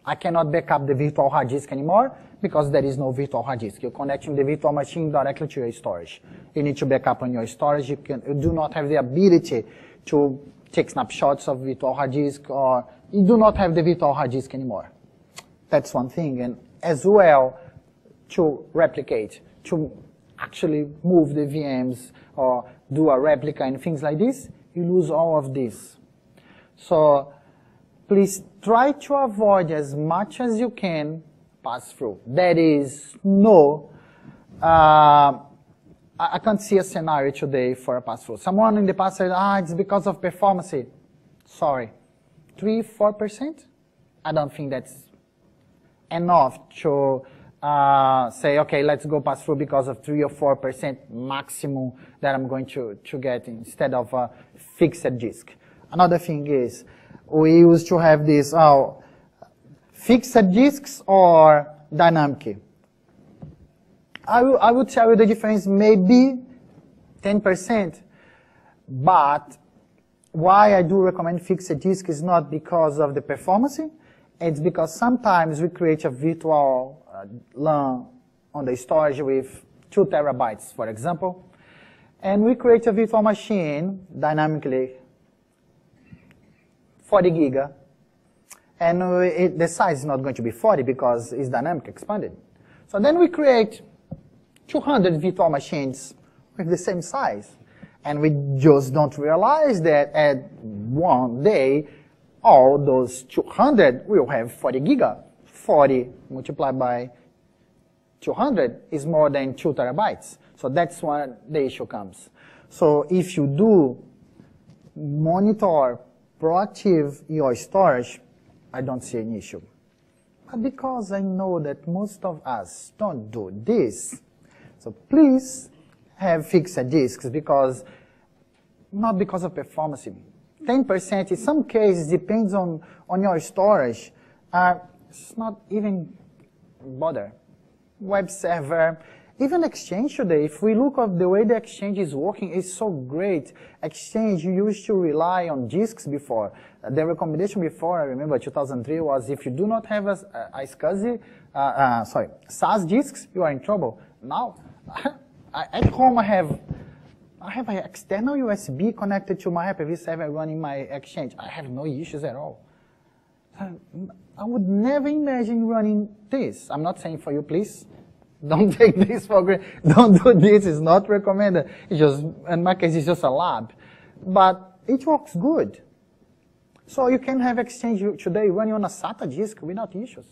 I cannot back up the virtual hard disk anymore because there is no virtual hard disk. You're connecting the virtual machine directly to your storage. You need to back up on your storage. You do not have the ability to take snapshots of virtual hard disk, or you do not have the virtual hard disk anymore. That's one thing. And as well, to replicate, to actually move the VMs or do a replica and things like this, you lose all of this. So please try to avoid as much as you can pass-through. There is no, I can't see a scenario today for a pass-through. Someone in the past said, it's because of performance. Sorry, 3-4%? I don't think that's enough to say, okay, let's go pass through because of 3 or 4% maximum that I'm going to get instead of a fixed disk. Another thing is, we used to have this, fixed disks or dynamic. I would tell you the difference maybe 10%, but why I do recommend fixed disk is not because of the performance, it's because sometimes we create a virtual LAN on the storage with 2 terabytes, for example. And we create a virtual machine dynamically, 40 giga. And the size is not going to be 40 because it's dynamic expanded. So then we create 200 virtual machines with the same size. And we just don't realize that at one day, all those 200 will have 40 giga. 40 multiplied by 200 is more than 2 terabytes. So that's when the issue comes. So if you do monitor proactive your storage, I don't see an issue. But because I know that most of us don't do this, so please have fixed disks because, not because of performance. 10% in some cases depends on your storage. It's not even bother. Web server, even Exchange today, if we look at the way the Exchange is working, it's so great. Exchange, you used to rely on disks before. The recommendation before, I remember 2003, was if you do not have a SAS disks, you are in trouble. Now, at home I have an external USB connected to my Hyper-V server running my Exchange. I have no issues at all. I would never imagine running this. I'm not saying for you, please. Don't take this for granted. Don't do this. It's not recommended. It's just, in my case, it's just a lab. But it works good. So you can have Exchange today running on a SATA disk without issues.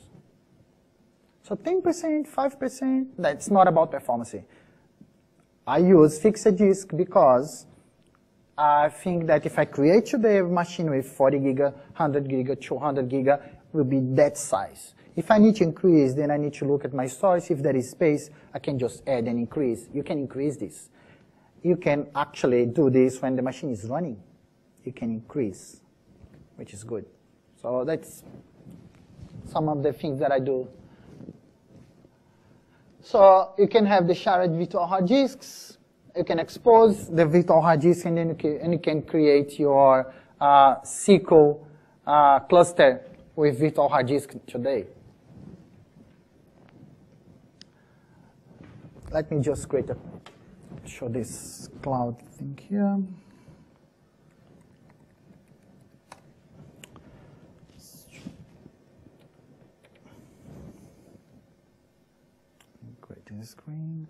So 10%, 5%, that's not about performance. I use fixed disk because I think that if I create today a machine with 40 giga, 100 giga, 200 giga, will be that size. If I need to increase, then I need to look at my storage. If there is space, I can just add and increase. You can increase this. You can actually do this when the machine is running. You can increase, which is good. So that's some of the things that I do. So you can have the shared virtual hard disks. You can expose the virtual hard disk, and then you can create your SQL cluster with virtual hard disk today. Let me just show this cloud thing here. Creating the screen.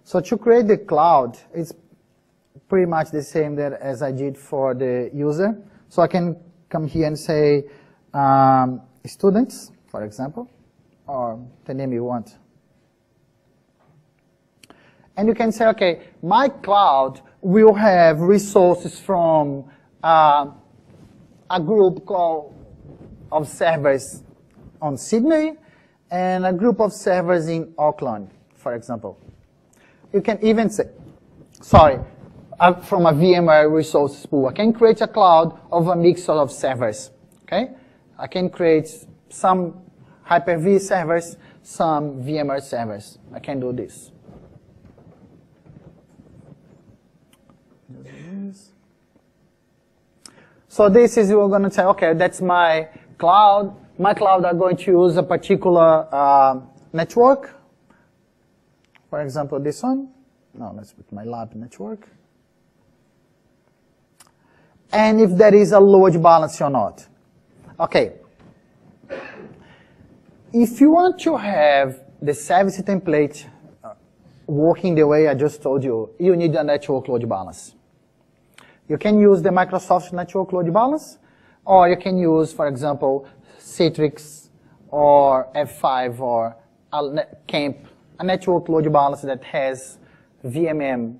So to create the cloud, it's pretty much the same as I did for the user. So I can come here and say students, for example, or the name you want. And you can say, okay, my cloud will have resources from a group of servers on Sydney and a group of servers in Auckland, for example. You can even say, from a VMware resources pool. I can create a cloud of a mix of servers, okay? I can create some Hyper-V servers, some VMware servers. I can do this. So this is, we're going to say, okay, that's my cloud. My cloud are going to use a particular network. For example, this one. No, let's put my lab network. And if there is a load balancer or not. Okay. If you want to have the service template working the way I just told you, you need a network load balance. You can use the Microsoft network load balance, or you can use, for example, Citrix or F5 or Camp, a network load balancer that has VMM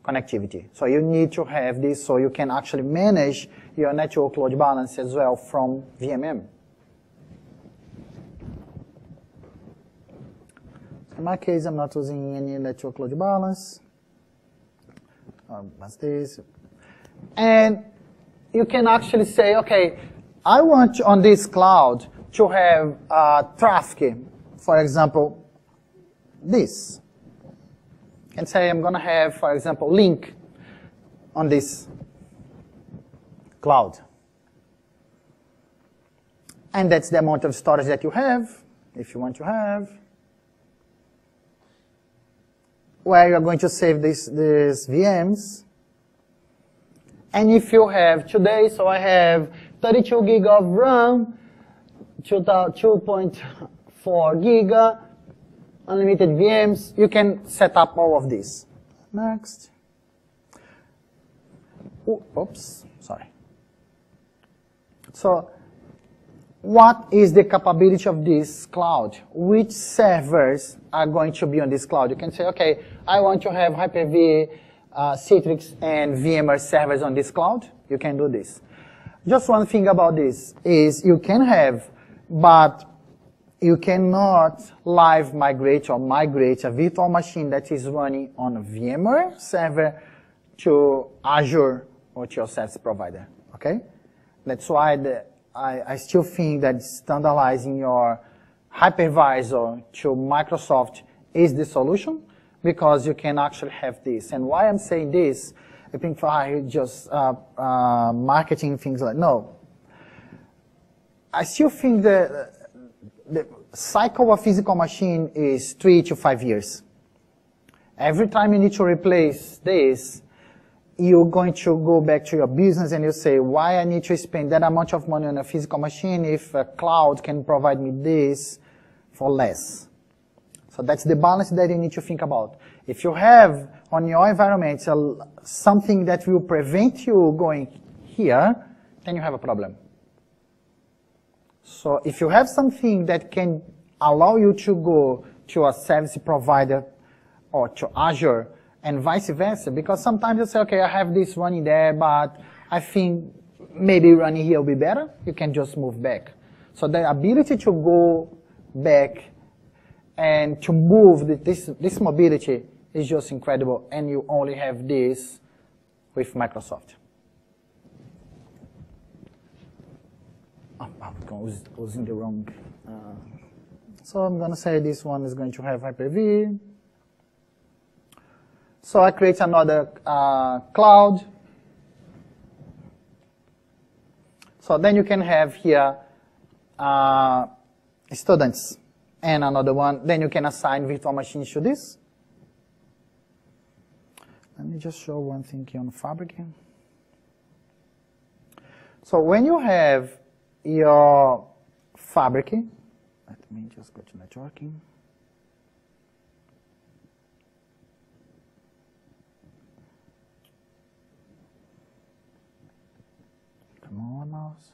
connectivity. So you need to have this so you can actually manage your network load balance as well from VMM. In my case, I'm not using any network load balance. What's this? And you can actually say, okay, I want on this cloud to have traffic, for example, this. You can say I'm going to have, for example, link on this cloud. And that's the amount of storage that you have, if you want to have. where you're going to save these VMs. And if you have today, so I have 32 gig of RAM, 2.4 gig, unlimited VMs, you can set up all of this. Next. Oops, sorry. So, what is the capability of this cloud? Which servers are going to be on this cloud? You can say, okay, I want to have Hyper-V, Citrix, and VMware servers on this cloud. You can do this. Just one thing about this is you can have, but you cannot live migrate or migrate a virtual machine that is running on a VMware server to Azure or to your service provider, okay? That's why I still think that standardizing your hypervisor to Microsoft is the solution, because you can actually have this. And why I'm saying this, I think for just marketing things like, no. I still think the cycle of a physical machine is 3 to 5 years. Every time you need to replace this, you're going to go back to your business and you say, why I need to spend that amount of money on a physical machine if a cloud can provide me this for less? So that's the balance that you need to think about. If you have on your environment something that will prevent you going here, then you have a problem. So if you have something that can allow you to go to a service provider or to Azure and vice versa, because sometimes you say, okay, I have this running there, but I think maybe running here will be better, you can just move back. So the ability to go back and to move this mobility is just incredible, and you only have this with Microsoft. Oh, I'm using the wrong. So I'm going to say this one is going to have Hyper-V. So I create another cloud. So then you can have here students and another one. Then you can assign virtual machines to this. Let me just show one thing here on Fabric. So when you have your Fabric, let me just go to networking. Come on, mouse.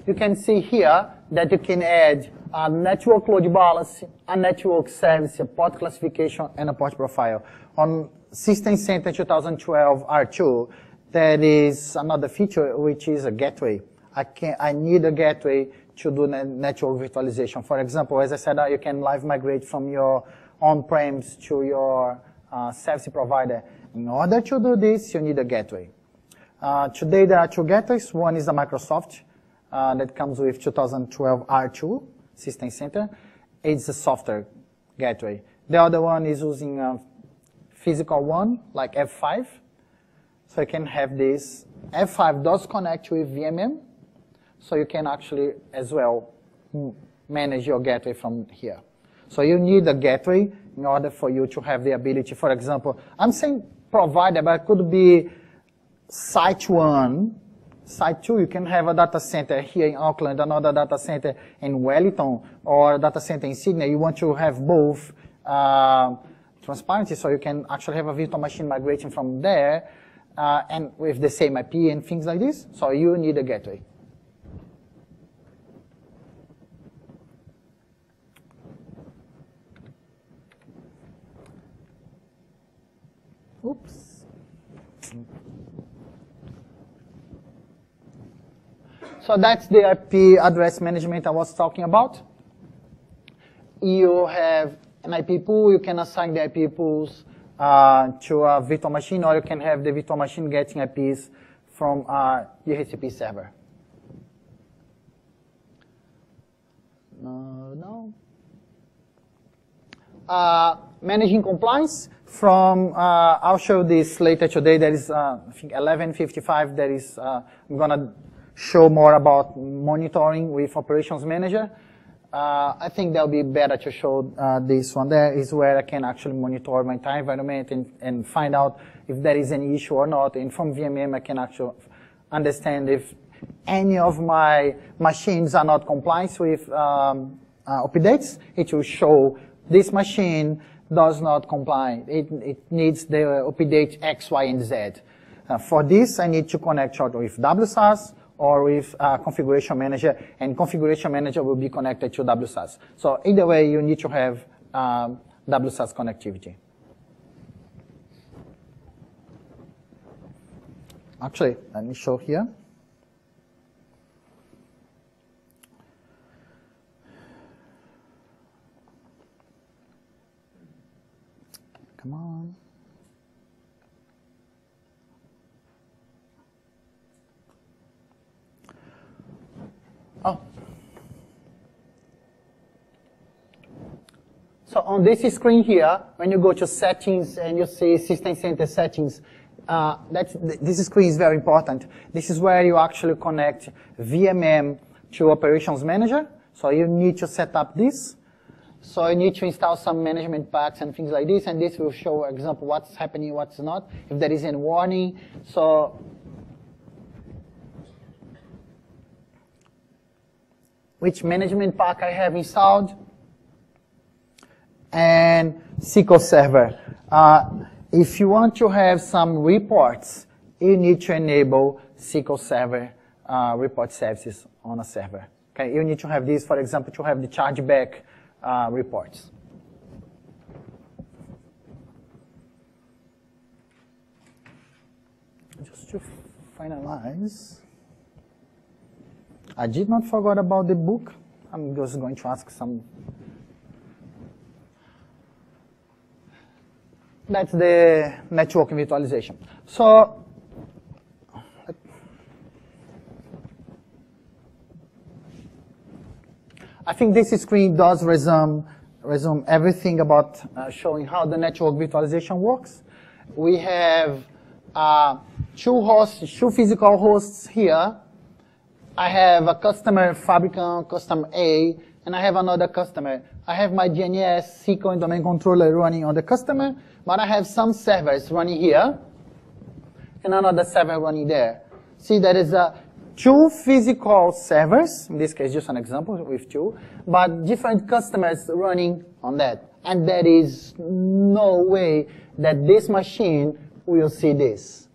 You can see here that you can add a network load balance, a network service, a port classification, and a port profile. On System Center 2012 R2, there is another feature which is a gateway. I need a gateway to do network virtualization. For example, as I said, you can live migrate from your on-premise to your service provider. In order to do this, you need a gateway. Today there are two gateways. One is the Microsoft that comes with 2012 R2 System Center. It's a software gateway. The other one is using a physical one, like F5. So you can have this. F5 does connect with VMM, so you can actually as well manage your gateway from here. So you need a gateway in order for you to have the ability. For example, I'm saying provider, but it could be Site 1, Site 2, you can have a data center here in Auckland, another data center in Wellington, or a data center in Sydney. You want to have both transparency, so you can actually have a virtual machine migrating from there, and with the same IP and things like this. So you need a gateway. Oops. So that's the IP address management I was talking about. You have an IP pool. You can assign the IP pools to a virtual machine, or you can have the virtual machine getting IPs from a DHCP server. No. Managing compliance. I'll show this later today. There is, I think, 11:55. There is, I'm going to show more about monitoring with Operations Manager. I think that would be better to show this one. There is where I can actually monitor my entire environment and find out if there is any issue or not. And from VMM, I can actually understand if any of my machines are not compliant with updates. It will show this machine does not comply. It needs the update X, Y, and Z. For this, I need to connect out with WSAS or with Configuration Manager, and Configuration Manager will be connected to WSAS. So either way, you need to have WSAS connectivity. Actually, let me show here. Come on. Oh. So on this screen here, when you go to settings and you see System Center settings, this screen is very important. This is where you actually connect VMM to Operations Manager. So you need to set up this. So you need to install some management packs and things like this, and this will show, for example, what's happening, what's not, if there is any warning. So which management pack I have installed, and SQL Server. If you want to have some reports, you need to enable SQL Server report services on a server. Okay, you need to have this, for example, to have the chargeback reports. Just to finalize, I did not forget about the book. I'm just going to ask some. That's the network virtualization. So I think this screen does resume everything about showing how the network virtualization works. We have two physical hosts here. I have a customer, Fabricant, customer A, and I have another customer. I have my DNS, SQL, and domain controller running on the customer, but I have some servers running here, and another server running there. See, there is two physical servers, in this case just an example with two, but different customers running on that. And there is no way that this machine will see this.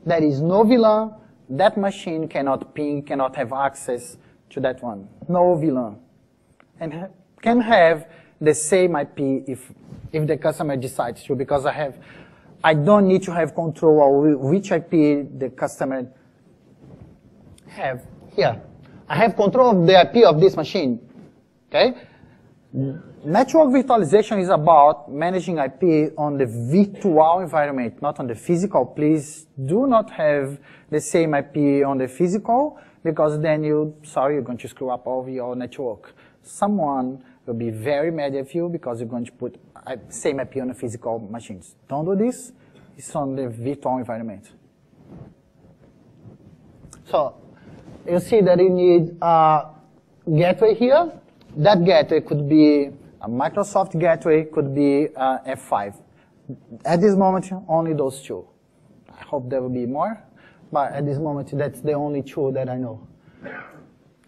There is no VLAN. That machine cannot ping, cannot have access to that one. No VLAN. And can have the same IP if the customer decides to, because I don't need to have control over which IP the customer have here. I have control of the IP of this machine. Okay? Network virtualization is about managing IP on the virtual environment, not on the physical. Please do not have the same IP on the physical, because then you're going to screw up all your network. Someone will be very mad at you because you're going to put same IP on the physical machines. Don't do this. It's on the virtual environment. So you see that you need a gateway here. That gateway could be a Microsoft gateway, could be F5. At this moment, only those two. I hope there will be more, but at this moment, that's the only two that I know.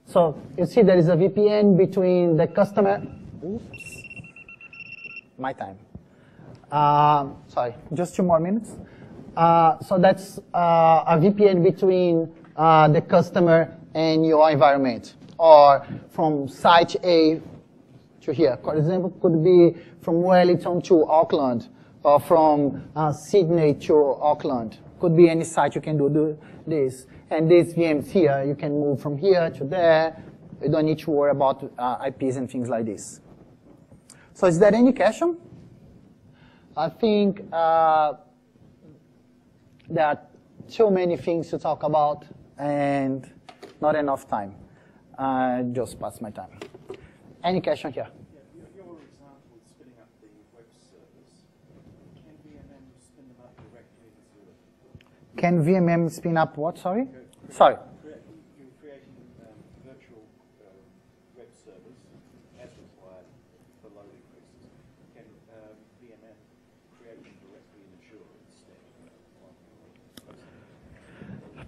So you see there is a VPN between the customer. Oops, my time. Sorry, just 2 more minutes. So that's a VPN between the customer and your environment, or from site A to here. For example, could be from Wellington to Auckland, or from Sydney to Auckland. Could be any site you can do this. And these VMs here, you can move from here to there. You don't need to worry about IPs and things like this. So is there any question? I think there are too many things to talk about and not enough time. Just past my time. Any question here? Yeah, your example of spinning up the web servers, can VMM spin them up directly into Can VMM spin up what, sorry? Sorry. You're creating virtual web servers,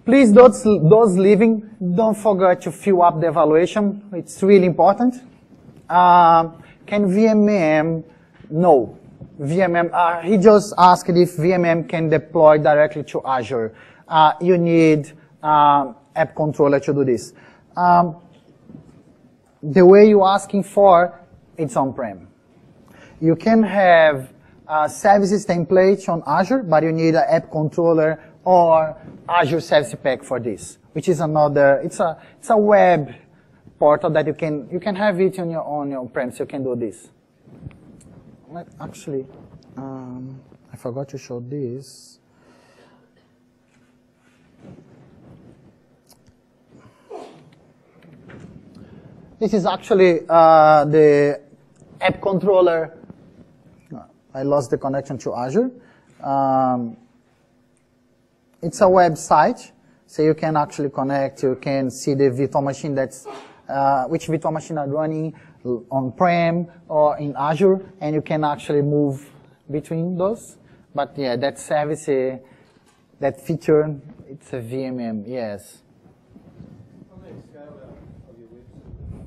Please, those leaving, don't forget to fill up the evaluation. It's really important. Can VMM? No. VMM, he just asked if VMM can deploy directly to Azure. You need app controller to do this. The way you're asking for, it's on-prem. You can have services template on Azure, but you need an app controller or Azure Service Pack for this, which is another. It's a web portal that you can have it on your on-prem, so you can do this. Actually, I forgot to show this. This is actually the app controller. I lost the connection to Azure. It's a website, so you can actually connect. You can see the virtual machine that's which virtual machine are running on-prem or in Azure, and you can actually move between those. But yeah, that service, that feature, it's a VMM. Yes. On the scale out of your website,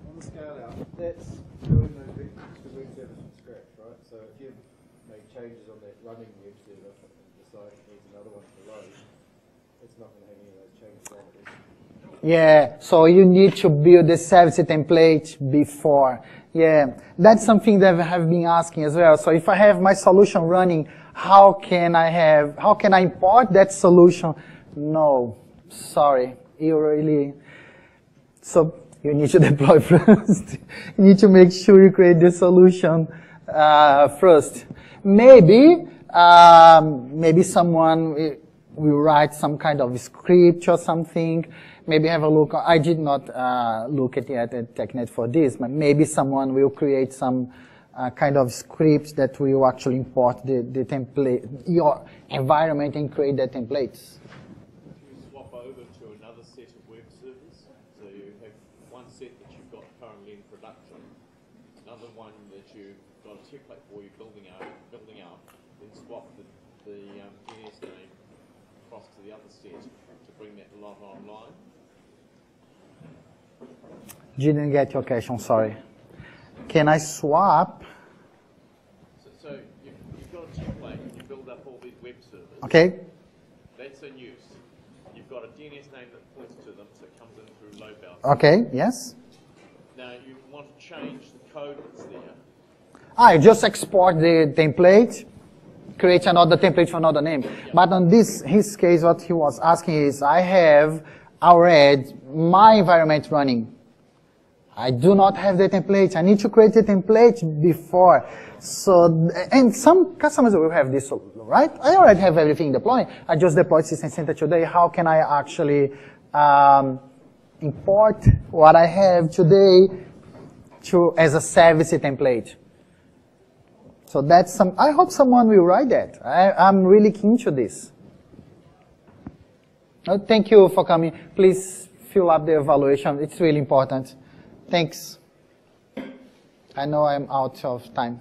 on the scale out, that's doing the web service from scratch, right? So if you make changes on that running web service and decide it needs another one to load, it's not going to have any of those changes on it. Yeah, so you need to build the service template before. Yeah, that's something that I have been asking as well. So if I have my solution running, how can I import that solution? No, sorry, so you need to deploy first. You need to make sure you create the solution first. Maybe someone will write some kind of script or something. Maybe have a look. I did not look at yet at TechEd for this, but maybe someone will create some kind of script that will actually import the template, your environment, and create the templates. You swap over to another set of web servers. So you have one set that you've got currently in production, another one that you've got a template for you building out, then swap the DNS name across to the other set to bring that lot online. Didn't get your question, sorry. Can I swap? So you've got a template, you build up all these web servers. Okay. That's in use. You've got a DNS name that points to them, so it comes in through load balancer. Okay, yes. Now you want to change the code that's there. I just export the template, create another template for another name. Yeah. But on his case, what he was asking is, I have already my environment running. I do not have the template. I need to create the template before. So, and some customers will have this, right? I already have everything deployed. I just deployed System Center today. How can I actually import what I have today as a service template? So that's I hope someone will write that. I'm really keen to this. Thank you for coming. Please fill up the evaluation. It's really important. Thanks. I know I'm out of time.